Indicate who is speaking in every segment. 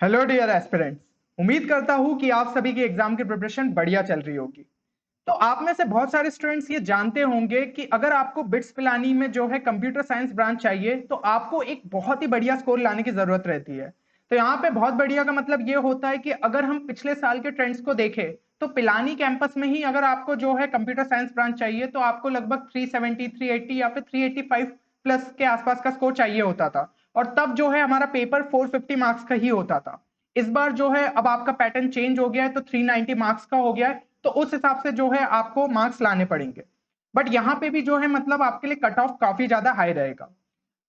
Speaker 1: Hello dear aspirants. उम्मीद करता हूं कि आप सभी की एग्जाम की प्रिपरेशन बढ़िया चल रही होगी। तो आप में से बहुत सारे स्टूडेंट्स ये जानते होंगे कि अगर आपको बिट्स पिलानी में जो है कंप्यूटर साइंस ब्रांच चाहिए तो आपको एक बहुत ही बढ़िया स्कोर लाने की जरूरत रहती है। तो यहाँ पे बहुत बढ़िया का मतलब ये होता है कि अगर हम पिछले साल के ट्रेंड्स को देखें तो पिलानी कैंपस में ही अगर आपको जो है कंप्यूटर साइंस ब्रांच चाहिए तो आपको लगभग 370 380 या फिर 385 प्लस के आसपास का स्कोर चाहिए होता था। और तब जो है हमारा पेपर 450 मार्क्स का ही होता था। इस बार जो है अब आपका पैटर्न चेंज हो गया है तो 390 मार्क्स का हो गया है। तो उस हिसाब से जो है आपको मार्क्स लाने पड़ेंगे। बट यहाँ पे भी जो है मतलब आपके लिए कट ऑफ काफी ज्यादा हाई रहेगा।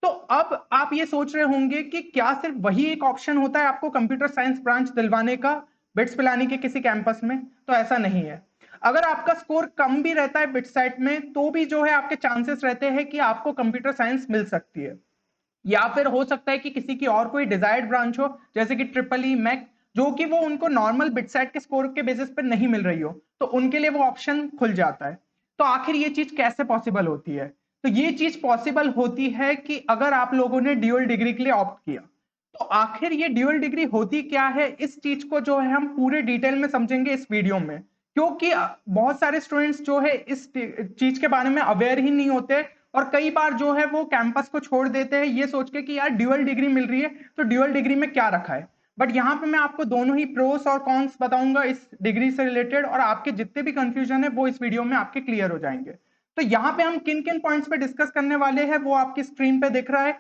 Speaker 1: तो अब आप ये सोच रहे होंगे कि क्या सिर्फ वही एक ऑप्शन होता है आपको कंप्यूटर साइंस ब्रांच दिलवाने का बिट्स पिलानी के किसी कैंपस में। तो ऐसा नहीं है। अगर आपका स्कोर कम भी रहता है बिट्स साइट में तो भी जो है आपके चांसेस रहते हैं कि आपको कंप्यूटर साइंस मिल सकती है। या फिर हो सकता है कि किसी की और कोई डिजायर्ड ब्रांच हो जैसे कि ट्रिपल ई मैक, जो कि वो उनको नॉर्मल बिटसेट के स्कोर के बेसिस पर नहीं मिल रही हो, तो उनके लिए वो ऑप्शन खुल जाता है। तो आखिर ये चीज कैसे पॉसिबल होती है? तो ये चीज पॉसिबल होती है कि अगर आप लोगों ने ड्यूअल डिग्री के लिए ऑप्ट किया। तो आखिर ये ड्यूअल डिग्री होती क्या है, इस चीज को जो है हम पूरे डिटेल में समझेंगे इस वीडियो में। क्योंकि बहुत सारे स्टूडेंट्स जो है इस चीज के बारे में अवेयर ही नहीं होते। और कई बार जो है वो कैंपस को छोड़ देते हैं ये सोच के कि यार ड्यूअल डिग्री मिल रही है तो ड्यूअल डिग्री में क्या रखा है। बट यहाँ पे मैं आपको दोनों ही प्रोस और कॉन्स बताऊंगा इस डिग्री से रिलेटेड, और आपके जितने भी कंफ्यूजन है वो इस वीडियो में आपके क्लियर हो जाएंगे। तो यहाँ पे हम किन किन पॉइंट्स पे डिस्कस करने वाले हैं वो आपकी स्क्रीन पे दिख रहा है।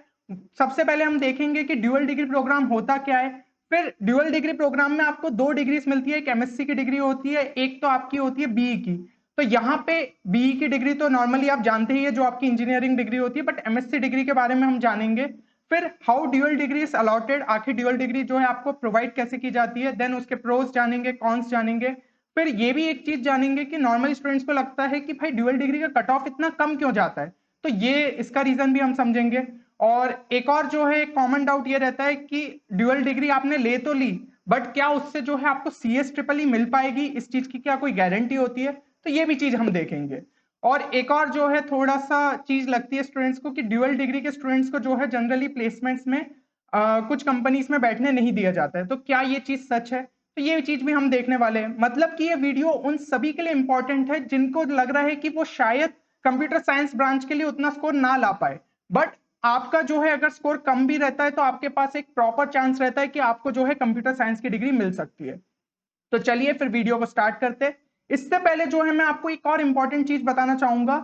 Speaker 1: सबसे पहले हम देखेंगे कि ड्यूअल डिग्री प्रोग्राम होता क्या है। फिर ड्यूअल डिग्री प्रोग्राम में आपको दो डिग्रीज मिलती है, एक एमएससी की डिग्री होती है, एक तो आपकी होती है बीई की। तो यहाँ पे बीई की डिग्री तो नॉर्मली आप जानते ही है जो आपकी इंजीनियरिंग डिग्री होती है, बट एमएससी डिग्री के बारे में हम जानेंगे। फिर how dual degree is allotted, आखिर ड्यूअल डिग्री जो है आपको प्रोवाइड कैसे की जाती है, देन उसके प्रोस जानेंगे, कॉन्स जानेंगे। फिर ये भी एक चीज जानेंगे कि नॉर्मल स्टूडेंट्स को लगता है कि भाई ड्यूअल डिग्री का कट ऑफ इतना कम क्यों जाता है, तो ये इसका रीजन भी हम समझेंगे। और एक और जो है कॉमन डाउट ये रहता है कि ड्यूअल डिग्री आपने ले तो ली, बट क्या उससे जो है आपको सीएस ट्रिपल ई मिल पाएगी, इस चीज की क्या कोई गारंटी होती है? तो ये भी चीज हम देखेंगे। और एक और जो है थोड़ा सा चीज लगती है स्टूडेंट्स को कि ड्यूअल डिग्री के स्टूडेंट्स को जो है जनरली प्लेसमेंट्स में कुछ कंपनीज में बैठने नहीं दिया जाता है, तो क्या ये चीज सच है? तो ये चीज भी हम देखने वाले हैं। मतलब कि ये वीडियो उन सभी के लिए इंपॉर्टेंट है जिनको लग रहा है कि वो शायद कंप्यूटर साइंस ब्रांच के लिए उतना स्कोर ना ला पाए। बट आपका जो है अगर स्कोर कम भी रहता है तो आपके पास एक प्रॉपर चांस रहता है कि आपको जो है कंप्यूटर साइंस की डिग्री मिल सकती है। तो चलिए फिर वीडियो को स्टार्ट करते। इससे पहले जो है मैं आपको एक और इंपॉर्टेंट चीज बताना चाहूंगा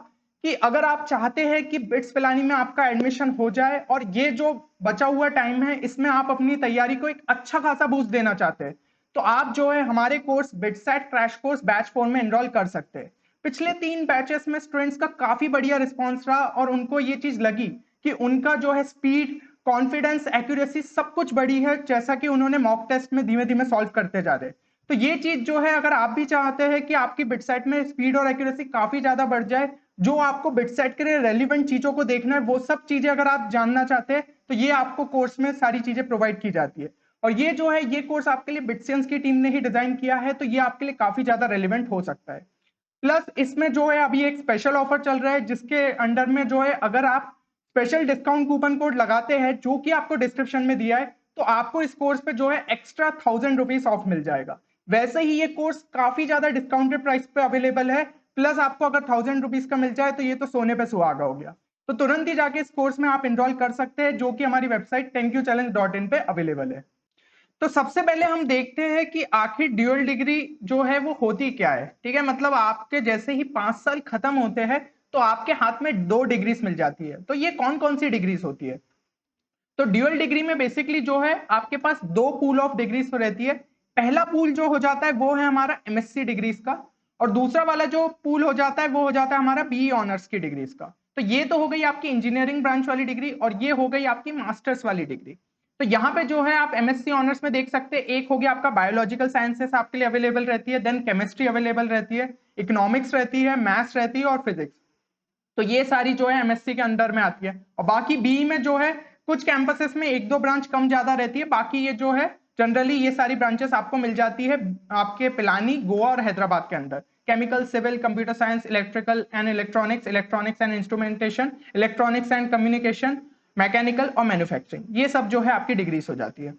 Speaker 1: कि अगर आप चाहते हैं कि बिट्स पिलानी में आपका एडमिशन हो जाए और ये जो बचा हुआ टाइम है इसमें आप अपनी तैयारी को एक अच्छा खासा बूस्ट देना चाहते हैं, तो आप जो है हमारे course BITSAT crash course batch 4 में एनरोल कर सकते हैं। पिछले 3 बैचेस में स्टूडेंट्स का काफी बढ़िया रिस्पॉन्स रहा और उनको ये चीज लगी कि उनका जो है स्पीड, कॉन्फिडेंस, एक्यूरेसी सब कुछ बढ़ी है, जैसा कि उन्होंने मॉक टेस्ट में धीमे धीमे सॉल्व करते जा रहे। तो ये चीज जो है अगर आप भी चाहते हैं कि आपकी बिटसेट में स्पीड और एक्यूरेसी काफी ज्यादा बढ़ जाए, जो आपको बिटसेट के लिए रेलिवेंट चीजों को देखना है वो सब चीजें अगर आप जानना चाहते हैं, तो ये आपको कोर्स में सारी चीजें प्रोवाइड की जाती है। और ये जो है ये कोर्स आपके लिए बिटसेंस की टीम ने ही डिजाइन किया है, तो ये आपके लिए काफी ज्यादा रेलिवेंट हो सकता है। प्लस इसमें जो है अभी एक स्पेशल ऑफर चल रहा है जिसके अंडर में जो है अगर आप स्पेशल डिस्काउंट कूपन कोड लगाते हैं जो कि आपको डिस्क्रिप्शन में दिया है, तो आपको इस कोर्स पे जो है एक्स्ट्रा 1000 रुपीज ऑफ मिल जाएगा। वैसे ही ये कोर्स काफी ज्यादा डिस्काउंटेड प्राइस पे अवेलेबल है, प्लस आपको अगर 1000 रुपीज का मिल जाए तो ये तो सोने पे सुहागा हो गया। तो तुरंत ही जाके इस कोर्स में आप एनरोल कर सकते हैं जो कि हमारी वेबसाइट thankyouchallenge.in पे अवेलेबल है। तो सबसे पहले हम देखते हैं कि आखिर ड्यूअल डिग्री जो है वो होती क्या है। ठीक है, मतलब आपके जैसे ही 5 साल खत्म होते हैं तो आपके हाथ में 2 डिग्रीज मिल जाती है। तो ये कौन कौन सी डिग्रीज होती है? तो ड्यूअल डिग्री में बेसिकली जो है आपके पास दो पूल ऑफ डिग्रीज रहती है। पहला पूल जो हो जाता है वो है हमारा एमएससी डिग्रीज का, और दूसरा वाला जो पूल हो जाता है वो हो जाता है हमारा बीई ऑनर्स की डिग्रीज का। तो ये तो हो गई आपकी इंजीनियरिंग ब्रांच वाली डिग्री और ये हो गई आपकी मास्टर्स वाली डिग्री। तो यहाँ पे जो है आप एमएससी ऑनर्स में देख सकते हैं, एक हो गया आपका बायोलॉजिकल साइंसेस आपके लिए अवेलेबल रहती है, देन केमिस्ट्री अवेलेबल रहती है, इकोनॉमिक्स रहती है, मैथ्स रहती है और फिजिक्स। तो ये सारी जो है एमएससी के अंडर में आती है। और बाकी बी में जो है कुछ कैंपसेस में एक दो ब्रांच कम ज्यादा रहती है, बाकी ये जो है जनरली ये सारी ब्रांचेस आपको मिल जाती है आपके पिलानी, गोवा और हैदराबाद के अंदर। Chemical, civil, computer science, electrical and electronics, electronics and instrumentation, electronics and communication, mechanical और मैन्युफैक्चरिंग, ये सब जो है आपकी डिग्रीज हो जाती है।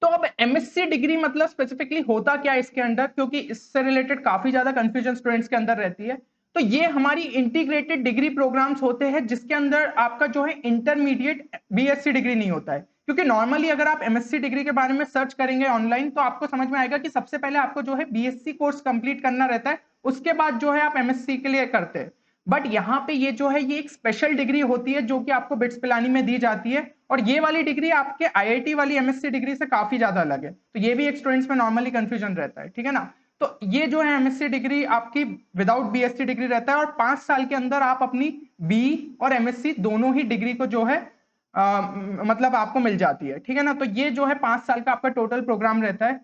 Speaker 1: तो अब एमएससी डिग्री मतलब स्पेसिफिकली होता क्या है इसके अंदर, क्योंकि इससे रिलेटेड काफी ज्यादा कंफ्यूजन स्टूडेंट्स के अंदर रहती है। तो ये हमारी इंटीग्रेटेड डिग्री प्रोग्राम्स होते हैं जिसके अंदर आपका जो है इंटरमीडिएट बीएससी डिग्री नहीं होता है। क्योंकि नॉर्मली अगर आप एमएससी डिग्री के बारे में सर्च करेंगे ऑनलाइन तो आपको समझ में आएगा कि सबसे पहले आपको जो है बीएससी कोर्स कंप्लीट करना रहता है, उसके बाद जो है आप एमएससी के लिए करते हैं। बट यहाँ पे ये जो है ये एक स्पेशल डिग्री होती है जो कि आपको बिट्स पिलानी में दी जाती है, और ये वाली डिग्री आपके आईआईटी वाली एमएससी डिग्री से काफी ज्यादा अलग है। तो ये भी एक स्टूडेंट्स में नॉर्मली कंफ्यूजन रहता है, ठीक है ना। तो ये जो है एमएससी डिग्री आपकी विदाउट बीएससी डिग्री रहता है, और 5 साल के अंदर आप अपनी बी और एमएससी दोनों ही डिग्री को जो है मतलब आपको मिल जाती है, ठीक है ना। तो ये जो है 5 साल का आपका टोटल प्रोग्राम रहता है,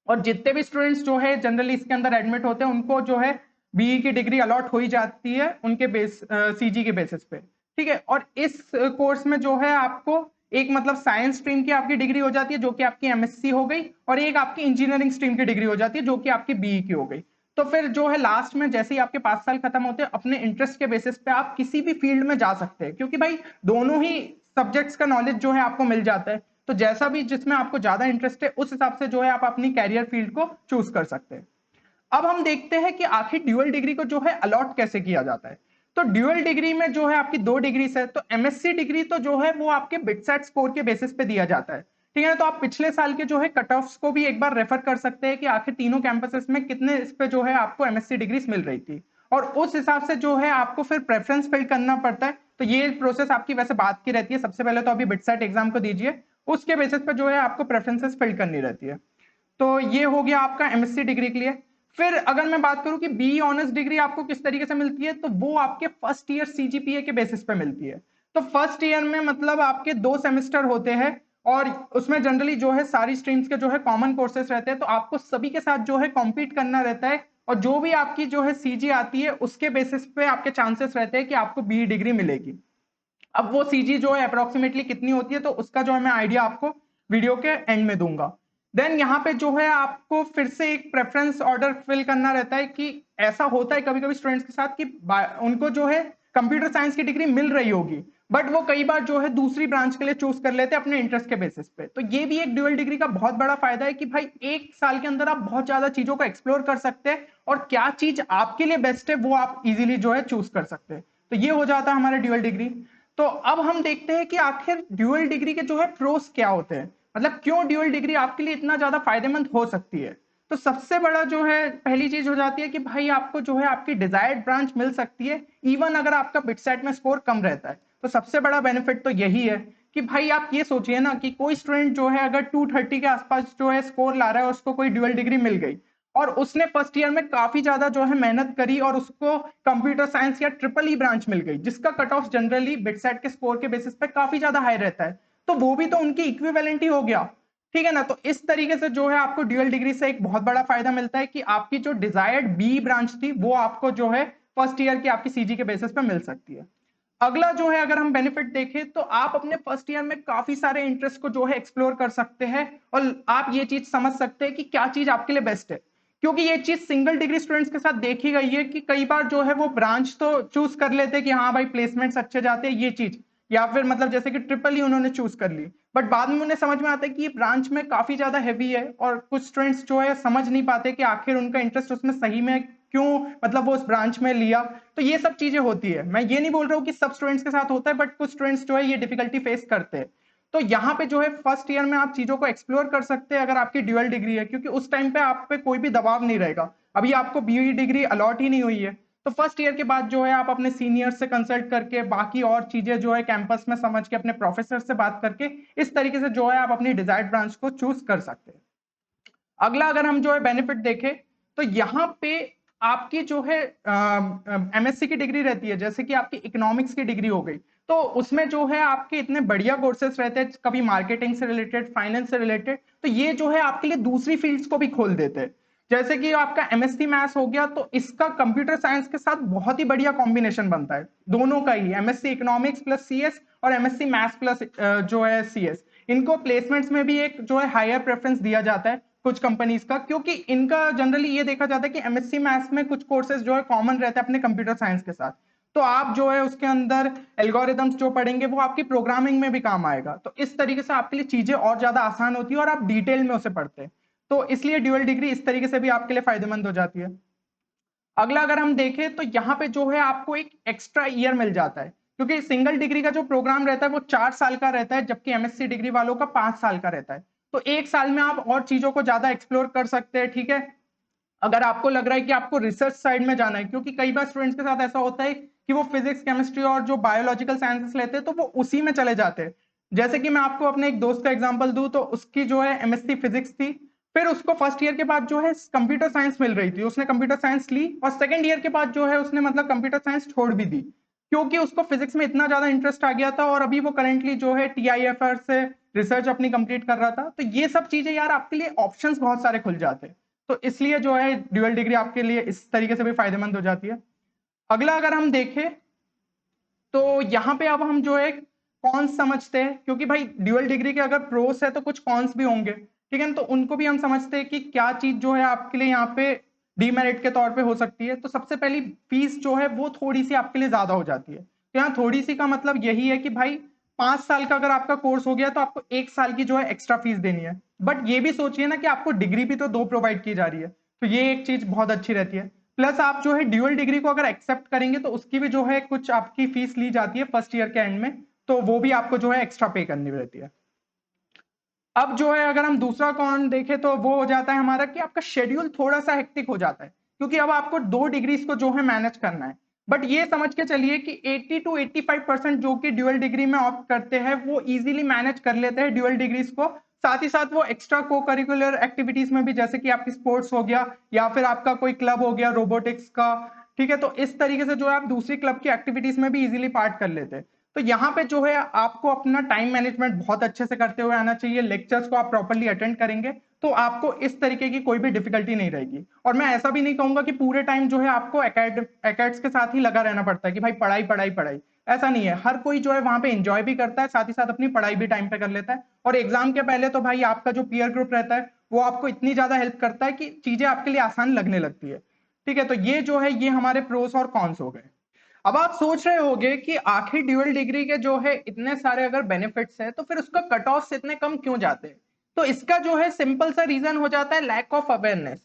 Speaker 1: और जितने भी स्टूडेंट्स जो है जनरली इसके अंदर एडमिट होते हैं उनको जो है बीई की डिग्री अलॉट हो ही जाती है उनके बेस सीजी के बेसिस पे, ठीक है। और इस कोर्स में जो है आपको एक मतलब साइंस स्ट्रीम की आपकी डिग्री हो जाती है जो कि आपकी एमएससी हो गई, और एक आपकी इंजीनियरिंग स्ट्रीम की डिग्री हो जाती है जो कि आपकी बीई की हो गई। तो फिर जो है लास्ट में जैसे ही आपके 5 साल खत्म होते हैं अपने इंटरेस्ट के बेसिस पे आप किसी भी फील्ड में जा सकते हैं, क्योंकि भाई दोनों ही सब्जेक्ट्स का नॉलेज जो है आपको मिल जाता है। तो जैसा भी जिसमें आपको ज्यादा इंटरेस्ट है उस हिसाब से जो है आप अपनी कैरियर फील्ड को चूज कर सकते हैं। अब हम देखते हैं कि आखिर ड्यूअल डिग्री को जो है अलॉट कैसे किया जाता है। तो ड्यूअल डिग्री में जो है आपकी 2 डिग्रीज है। तो एमएससी डिग्री तो जो है वो आपके बिटसेट स्कोर के बेसिस पे दिया जाता है, ठीक है ना। तो आप पिछले साल के जो है कट ऑफ्स को भी एक बार रेफर कर सकते हैं कि आखिर तीनों कैंपसेस में कितने इस पे जो है आपको एमएससी डिग्रीज मिल रही थी, और उस हिसाब से जो है आपको फिर प्रेफरेंस फिल करना पड़ता है। तो ये प्रोसेस आपकी वैसे बात की रहती है, सबसे पहले तो अभी बिटसेट एग्जाम को दीजिए, उसके बेसिस पे जो है आपको प्रेफरेंसेस फिल करनी रहती है। तो ये हो गया आपका एमएससी डिग्री के लिए। फिर अगर मैं बात करूं कि बी ऑनर्स डिग्री आपको किस तरीके से मिलती है, तो वो आपके फर्स्ट ईयर सीजीपीए के बेसिस पे मिलती है। तो फर्स्ट ईयर में मतलब आपके 2 सेमेस्टर होते हैं, और उसमें जनरली जो है सारी स्ट्रीम्स के जो है कॉमन कोर्सेस रहते हैं, तो आपको सभी के साथ जो है कॉम्पीट करना रहता है, और जो भी आपकी जो है सीजी आती है उसके बेसिस पे आपके चांसेस रहते हैं कि आपको बी डिग्री मिलेगी। अब वो सीजी जो है अप्रोक्सीमेटली कितनी होती है तो उसका जो है मैं आइडिया आपको वीडियो के एंड में दूंगा। देन यहाँ पे जो है आपको फिर से एक प्रेफरेंस ऑर्डर फिल करना रहता है कि ऐसा होता है कभी कभी स्टूडेंट्स के साथ कि उनको जो है कंप्यूटर साइंस की डिग्री मिल रही होगी, बट वो कई बार जो है दूसरी ब्रांच के लिए चूज कर लेते हैं अपने इंटरेस्ट के बेसिस पे। तो ये भी एक ड्यूअल डिग्री का बहुत बड़ा फायदा है कि भाई 1 साल के अंदर आप बहुत ज्यादा चीजों को एक्सप्लोर कर सकते हैं, और क्या चीज आपके लिए बेस्ट है वो आप इजीली जो है चूज कर सकते हैं। तो ये हो जाता है हमारा ड्यूअल डिग्री। तो अब हम देखते हैं कि आखिर ड्यूअल डिग्री के जो है प्रोस क्या होते हैं, मतलब क्यों ड्यूअल डिग्री आपके लिए इतना ज्यादा फायदेमंद हो सकती है। तो सबसे बड़ा जो है पहली चीज हो जाती है कि भाई आपको जो है आपकी डिजायर्ड ब्रांच मिल सकती है इवन अगर आपका बिटसेट में स्कोर कम रहता है। तो सबसे बड़ा बेनिफिट तो यही है कि भाई आप ये सोचिए ना कि कोई स्टूडेंट जो है अगर 230 के आसपास जो है स्कोर ला रहा है, उसको कोई ड्यूअल डिग्री मिल गई, और उसने फर्स्ट ईयर में काफी ज्यादा जो है मेहनत करी और उसको कंप्यूटर साइंस या ट्रिपल ई ब्रांच मिल गई जिसका कट ऑफ जनरली बिटसेट के स्कोर के बेसिस पे काफी ज्यादा हाई रहता है, तो वो भी तो उनकी इक्विवेलेंट ही हो गया, ठीक है ना। तो इस तरीके से जो है आपको ड्यूअल डिग्री से एक बहुत बड़ा फायदा मिलता है कि आपकी जो डिजायर्ड बी ब्रांच थी वो आपको जो है फर्स्ट ईयर की आपकी सीजी के बेसिस पे मिल सकती है। अगला जो है अगर हम बेनिफिट देखें तो आप अपने फर्स्ट ईयर में काफी सारे इंटरेस्ट को जो है एक्सप्लोर कर सकते हैं, और आप ये चीज समझ सकते हैं कि क्या चीज आपके लिए बेस्ट है। क्योंकि ये चीज सिंगल डिग्री स्टूडेंट्स के साथ देखी गई है कि कई बार जो है वो ब्रांच तो चूज कर लेते हैं कि हाँ भाई प्लेसमेंट्स अच्छे जाते हैं ये चीज, या फिर मतलब जैसे कि ट्रिपल ही उन्होंने चूज कर ली, बट बाद में उन्हें समझ में आता है कि ये ब्रांच में काफी ज्यादा हैवी है, और कुछ स्टूडेंट्स जो है समझ नहीं पाते कि आखिर उनका इंटरेस्ट उसमें सही में क्यों मतलब वो उस ब्रांच में लिया। तो ये सब चीजें होती है, मैं ये नहीं बोल रहा हूँ कि सब स्टूडेंट्स के साथ होता है, बट कुछ स्टूडेंट्स जो है ये डिफिकल्टी फेस करते हैं। तो यहाँ पे जो है फर्स्ट ईयर में आप चीजों को एक्सप्लोर कर सकते हैं अगर आपकी ड्यूअल डिग्री है, क्योंकि उस टाइम पे आप पे कोई भी दबाव नहीं रहेगा, अभी आपको बीई डिग्री अलॉट ही नहीं हुई है। तो फर्स्ट ईयर के बाद जो है आप अपने सीनियर से कंसल्ट करके बाकी और चीजें जो है कैंपस में समझ के अपने प्रोफेसर से बात करके इस तरीके से जो है आप अपनी डिजायर्ड ब्रांच को चूज कर सकते हैं। अगला अगर हम जो है बेनिफिट देखें तो यहाँ पे आपकी जो है एमएससी की डिग्री रहती है, जैसे कि आपकी इकोनॉमिक्स की डिग्री हो गई, तो उसमें जो है आपके इतने बढ़िया कोर्सेज रहते हैं, कभी मार्केटिंग से रिलेटेड, फाइनेंस से रिलेटेड, तो ये जो है आपके लिए दूसरी फील्ड्स को भी खोल देते हैं। जैसे कि आपका एमएससी मैथ्स हो गया तो इसका कंप्यूटर साइंस के साथ बहुत ही बढ़िया कॉम्बिनेशन बनता है, दोनों का ही एमएससी इकोनॉमिक्स प्लस सीएस और एमएससी मैथ्स प्लस जो है सीएस, इनको प्लेसमेंट्स में भी एक जो है हायर प्रेफरेंस दिया जाता है कुछ कंपनीज का, क्योंकि इनका जनरली ये देखा जाता है कि एमएससी मैथ्स में कुछ कोर्सेज जो है कॉमन रहते हैं अपने कंप्यूटर साइंस के साथ। तो आप जो है उसके अंदर एल्गोरिदम्स जो पढ़ेंगे वो आपकी प्रोग्रामिंग में भी काम आएगा। तो इस तरीके से आपके लिए चीजें और ज्यादा आसान होती है और आप डिटेल में उसे पढ़ते हैं। तो इसलिए ड्यूअल डिग्री इस तरीके से भी आपके लिए फायदेमंद हो जाती है। अगला अगर हम देखें तो यहाँ पे जो है आपको एक एक्स्ट्रा ईयर मिल जाता है, क्योंकि सिंगल डिग्री का जो प्रोग्राम रहता है वो 4 साल का रहता है, जबकि एमएससी डिग्री वालों का 5 साल का रहता है। तो 1 साल में आप और चीजों को ज्यादा एक्सप्लोर कर सकते हैं। ठीक है, अगर आपको लग रहा है कि आपको रिसर्च साइड में जाना है, क्योंकि कई बार स्टूडेंट्स के साथ ऐसा होता है कि वो फिजिक्स केमिस्ट्री और जो बायोलॉजिकल साइंसेस लेते हैं तो वो उसी में चले जाते हैं। जैसे कि मैं आपको अपने एक दोस्त का एग्जांपल दूं तो उसकी जो है एमएससी फिजिक्स थी, फिर उसको फर्स्ट ईयर के बाद जो है कंप्यूटर साइंस मिल रही थी, उसने कंप्यूटर साइंस ली और सेकंड ईयर के बाद जो है उसने मतलब कंप्यूटर साइंस छोड़ भी दी, क्योंकि उसको फिजिक्स में इतना ज्यादा इंटरेस्ट आ गया था। और अभी वो करेंटली जो है टीआईएफआर से रिसर्च अपनी कंप्लीट कर रहा था। तो ये सब चीजें यार आपके लिए ऑप्शंस बहुत सारे खुल जाते हैं। तो इसलिए जो है ड्यूअल डिग्री आपके लिए इस तरीके से भी फायदेमंद हो जाती है। अगला अगर हम देखें तो यहाँ पे अब हम जो है कॉन्स समझते हैं, क्योंकि भाई ड्यूअल डिग्री के अगर प्रोस है तो कुछ कॉन्स भी होंगे। ठीक है ना, तो उनको भी हम समझते हैं कि क्या चीज जो है आपके लिए यहाँ पे डीमेरिट के तौर पे हो सकती है। तो सबसे पहली फीस जो है वो थोड़ी सी आपके लिए ज्यादा हो जाती है। तो यहाँ थोड़ी सी का मतलब यही है कि भाई 5 साल का अगर आपका कोर्स हो गया तो आपको 1 साल की जो है एक्स्ट्रा फीस देनी है। बट ये भी सोचिए ना कि आपको डिग्री भी तो 2 प्रोवाइड की जा रही है, तो ये एक चीज बहुत अच्छी रहती है। प्लस आप जो है ड्यूअल डिग्री को अगर एक्सेप्ट करेंगे तो उसकी भी जो है कुछ आपकी फीस ली जाती है फर्स्ट ईयर के एंड में, तो वो भी आपको जो है एक्स्ट्रा पे करनी रहती है। अब जो है अगर हम दूसरा कॉन देखें तो वो हो जाता है हमारा कि आपका शेड्यूल थोड़ा सा हेक्टिक हो जाता है, क्योंकि अब आपको 2 डिग्रीज को जो है मैनेज करना है। बट ये समझ के चलिए कि 80 to 85% जो कि ड्यूअल डिग्री में ऑप्ट करते हैं वो इजीली मैनेज कर लेते हैं ड्यूअल डिग्रीज को। साथ ही साथ वो एक्स्ट्रा को करिकुलर एक्टिविटीज में भी, जैसे कि आपकी स्पोर्ट्स हो गया या फिर आपका कोई क्लब हो गया रोबोटिक्स का, ठीक है, तो इस तरीके से जो है आप दूसरी क्लब की एक्टिविटीज में भी इजीली पार्ट कर लेते हैं। तो यहाँ पे जो है आपको अपना टाइम मैनेजमेंट बहुत अच्छे से करते हुए आना चाहिए। लेक्चर्स को आप प्रॉपर्ली अटेंड करेंगे तो आपको इस तरीके की कोई भी डिफिकल्टी नहीं रहेगी। और मैं ऐसा भी नहीं कहूंगा कि पूरे टाइम जो है आपको एकेड्स के साथ ही लगा रहना पड़ता है कि भाई पढ़ाई पढ़ाई पढ़ाई। ऐसा नहीं है, हर कोई जो है वहां पे एंजॉय भी करता है, साथ ही साथ अपनी पढ़ाई भी टाइम पे कर लेता है। और एग्जाम के पहले तो भाई आपका जो पीयर ग्रुप रहता है वो आपको इतनी ज्यादा हेल्प करता है कि चीजें आपके लिए आसान लगने लगती है। ठीक है, तो ये जो है ये हमारे प्रोस और कॉन्स हो गए। अब आप सोच रहे होंगे कि आखिर ड्यूअल डिग्री के जो है इतने सारे अगर बेनिफिट्स है तो फिर उसका कट ऑफ इतने कम क्यों जाते हैं। तो इसका जो है सिंपल सा रीजन हो जाता है लैक ऑफ अवेयरनेस,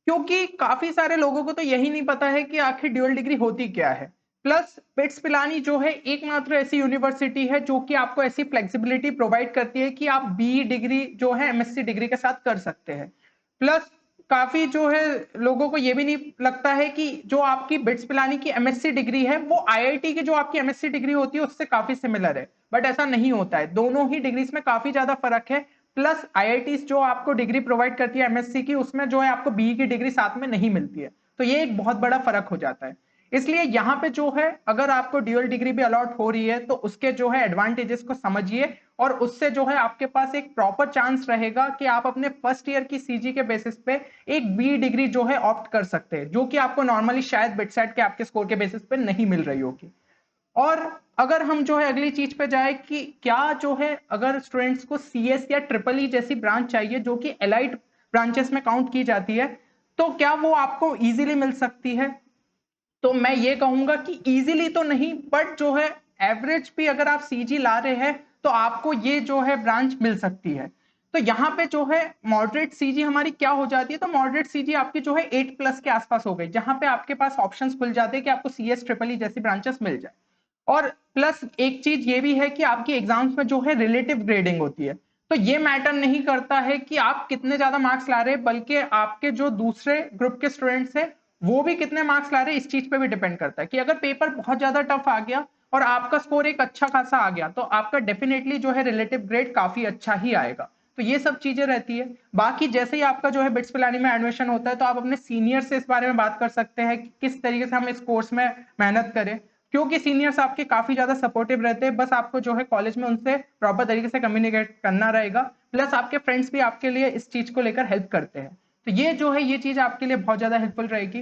Speaker 1: क्योंकि काफी सारे लोगों को तो यही नहीं पता है कि आखिर ड्यूअल डिग्री होती क्या है। प्लस बिट्स पिलानी जो है एकमात्र ऐसी यूनिवर्सिटी है जो कि आपको ऐसी फ्लेक्सिबिलिटी प्रोवाइड करती है कि आप बीई डिग्री जो है एमएससी डिग्री के साथ कर सकते हैं। प्लस काफी जो है लोगों को ये भी नहीं लगता है कि जो आपकी बिट्स पिलानी की एमएससी डिग्री है वो आईआईटी की जो आपकी एमएससी डिग्री होती है उससे काफी सिमिलर है। बट ऐसा नहीं होता है, दोनों ही डिग्रीज में काफी ज्यादा फर्क है। प्लस आईआईटी जो आपको डिग्री प्रोवाइड करती है एमएससी की, उसमें जो है आपको बीई की डिग्री साथ में नहीं मिलती है। तो ये एक बहुत बड़ा फर्क हो जाता है। इसलिए यहाँ पे जो है अगर आपको ड्यूअल डिग्री भी अलॉट हो रही है तो उसके जो है एडवांटेजेस को समझिए, और उससे जो है आपके पास एक प्रॉपर चांस रहेगा कि आप अपने फर्स्ट ईयर की सीजी के बेसिस पे एक बी डिग्री जो है ऑप्ट कर सकते हैं, जो कि आपको नॉर्मली शायद बिटसेट के आपके स्कोर के बेसिस पे नहीं मिल रही होगी। और अगर हम जो है अगली चीज पे जाए कि क्या जो है अगर स्टूडेंट्स को सीएस या ट्रिपल ई जैसी ब्रांच चाहिए जो कि एलाइट ब्रांचेस में काउंट की जाती है, तो क्या वो आपको इजीली मिल सकती है। तो मैं ये कहूंगा कि इजीली तो नहीं, बट जो है एवरेज भी अगर आप सीजी ला रहे हैं तो आपको ये जो है ब्रांच मिल सकती है। तो यहाँ पे जो है मॉडरेट सीजी हमारी क्या हो जाती है, तो मॉडरेट सीजी आपकी जो है 8+ के आसपास हो गई, जहां पे आपके पास ऑप्शंस खुल जाते हैं कि आपको सीएस ट्रिपल ई जैसी ब्रांचेस मिल जाए। और प्लस एक चीज ये भी है कि आपकी एग्जाम्स में जो है रिलेटिव ग्रेडिंग होती है। तो ये मैटर नहीं करता है कि आप कितने ज्यादा मार्क्स ला रहे हैं, बल्कि आपके जो दूसरे ग्रुप के स्टूडेंट्स हैं वो भी कितने मार्क्स ला रहे हैं, इस चीज पे भी डिपेंड करता है। कि अगर पेपर बहुत ज्यादा टफ आ गया और आपका स्कोर एक अच्छा खासा आ गया तो आपका डेफिनेटली जो है रिलेटिव ग्रेड काफी अच्छा ही आएगा। तो ये सब चीजें रहती है। बाकी जैसे ही आपका जो है बिट्स पिलानी में एडमिशन होता है तो आप अपने सीनियर से इस बारे में बात कर सकते हैं कि किस तरीके से हम इस कोर्स में मेहनत करें, क्योंकि सीनियर्स आपके काफी ज्यादा सपोर्टिव रहते हैं। बस आपको जो है कॉलेज में उनसे प्रॉपर तरीके से कम्युनिकेट करना रहेगा। प्लस आपके फ्रेंड्स भी आपके लिए इस चीज को लेकर हेल्प करते हैं। तो ये जो है ये चीज आपके लिए बहुत ज्यादा हेल्पफुल रहेगी।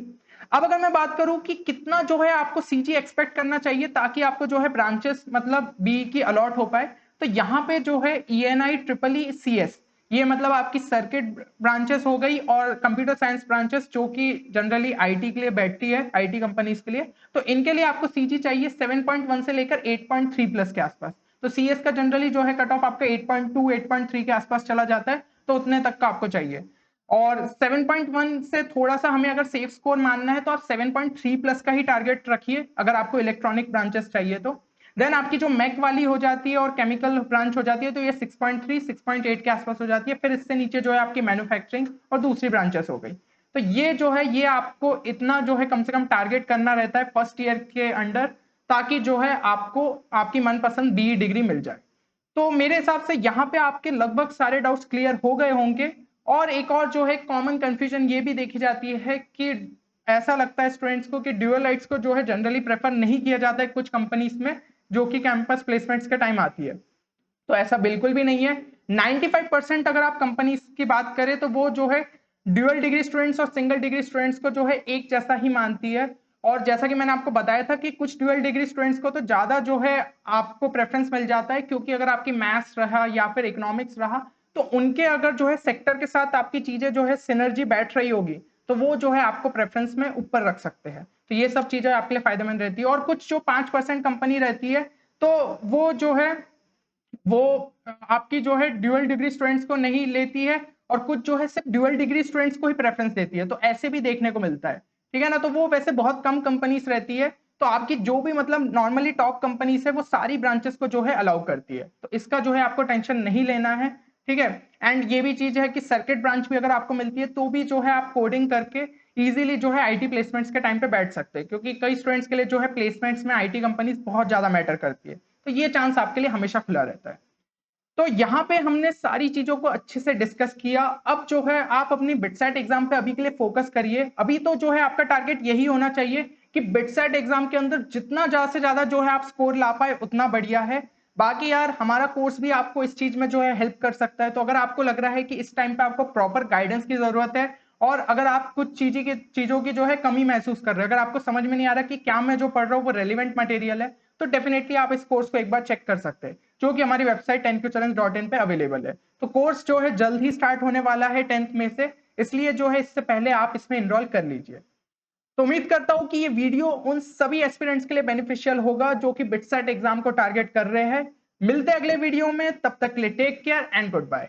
Speaker 1: अब अगर मैं बात करूं कि कितना जो है आपको सीजी एक्सपेक्ट करना चाहिए ताकि आपको जो है ब्रांचेस मतलब बी की अलॉट हो पाए, तो यहाँ पे जो है ईएनआई ट्रिपल ई सीएस ये मतलब आपकी सर्किट ब्रांचेस हो गई और कंप्यूटर साइंस ब्रांचेस जो कि जनरली आईटी के लिए बैठती है, आईटी कंपनीज के लिए। तो इनके लिए आपको सीजी चाहिए 7.1 से लेकर 8.3 प्लस के आसपास। तो सीएस का जनरली जो है कट ऑफ आपका 8.2 8.3 के आसपास चला जाता है, तो उतने तक का आपको चाहिए। और 7.1 से थोड़ा सा हमें अगर सेफ स्कोर मानना है तो आप 7.3 प्लस का ही टारगेट रखिए अगर आपको इलेक्ट्रॉनिक ब्रांचेस चाहिए तो। देन आपकी जो मैक वाली हो जाती है और केमिकल ब्रांच हो जाती है तो ये 6.3 6.8 के आसपास हो जाती है। फिर इससे नीचे जो है आपकी मैन्युफैक्चरिंग और दूसरी ब्रांचेस हो गई। तो ये जो है ये आपको इतना जो है कम से कम टारगेट करना रहता है फर्स्ट ईयर के अंडर, ताकि जो है आपको आपकी मनपसंद बीई डिग्री मिल जाए। तो मेरे हिसाब से यहाँ पे आपके लगभग सारे डाउट्स क्लियर हो गए होंगे। और एक और जो है कॉमन कंफ्यूजन ये भी देखी जाती है कि ऐसा लगता है स्टूडेंट्स को कि ड्यूअल लाइट्स को जो है जनरली प्रेफर नहीं किया जाता है कुछ कंपनीज में जो कि कैंपस प्लेसमेंट्स के टाइम आती है। तो ऐसा बिल्कुल भी नहीं है। 95% अगर आप कंपनीज की बात करें तो वो जो है ड्यूअल डिग्री स्टूडेंट्स और सिंगल डिग्री स्टूडेंट्स को जो है एक जैसा ही मानती है। और जैसा कि मैंने आपको बताया था कि कुछ ड्यूअल डिग्री स्टूडेंट्स को तो ज्यादा जो है आपको प्रेफरेंस मिल जाता है, क्योंकि अगर आपकी मैथ्स रहा या फिर इकोनॉमिक्स रहा तो उनके अगर जो है सेक्टर के साथ आपकी चीजें जो है सिनर्जी बैठ रही होगी तो वो जो है आपको प्रेफरेंस में ऊपर रख सकते हैं। तो ये सब चीजें आपके लिए फायदेमंद रहती है। और कुछ जो 5% कंपनी रहती है तो वो जो है वो आपकी जो है ड्यूअल डिग्री स्टूडेंट्स को नहीं लेती है और कुछ जो है सिर्फ ड्यूअल डिग्री स्टूडेंट्स को ही प्रेफरेंस देती है। तो ऐसे भी देखने को मिलता है, ठीक है ना। तो वो वैसे बहुत कम कंपनीज रहती है। तो आपकी जो भी मतलब नॉर्मली टॉप कंपनीज है वो सारी ब्रांचेस को जो है अलाउ करती है। तो इसका जो है आपको टेंशन नहीं लेना है, ठीक है। एंड ये भी चीज है कि सर्किट ब्रांच भी अगर आपको मिलती है तो भी जो है आप कोडिंग करके इजीली जो है आईटी प्लेसमेंट्स के टाइम पे बैठ सकते हैं, क्योंकि कई स्टूडेंट्स के लिए जो है प्लेसमेंट्स में आईटी कंपनीज बहुत ज्यादा मैटर करती है। तो ये चांस आपके लिए हमेशा खुला रहता है। तो यहाँ पे हमने सारी चीजों को अच्छे से डिस्कस किया। अब जो है आप अपनी बिटसेट एग्जाम पे अभी के लिए फोकस करिए। अभी तो जो है आपका टारगेट यही होना चाहिए कि बिटसेट एग्जाम के अंदर जितना ज्यादा से ज्यादा जो है आप स्कोर ला पाए उतना बढ़िया है। बाकी यार हमारा कोर्स भी आपको इस चीज में जो है हेल्प कर सकता है। तो अगर आपको लग रहा है कि इस टाइम पे आपको प्रॉपर गाइडेंस की जरूरत है और अगर आप कुछ चीजों की जो है कमी महसूस कर रहे हैं, अगर आपको समझ में नहीं आ रहा कि क्या मैं जो पढ़ रहा हूँ वो रेलिवेंट मटेरियल है, तो डेफिनेटली आप इस कोर्स को एक बार चेक कर सकते हैं, जो कि हमारी वेबसाइट 10qchallenge.in पे अवेलेबल है। तो कोर्स जो है जल्द ही स्टार्ट होने वाला है 10th में से, इसलिए जो है इससे पहले आप इसमें इनरोल कर लीजिए। तो उम्मीद करता हूं कि ये वीडियो उन सभी एस्पिरेंट्स के लिए बेनिफिशियल होगा जो कि बिटसेट एग्जाम को टारगेट कर रहे हैं। मिलते हैं अगले वीडियो में, तब तक के लिए take care and good bye.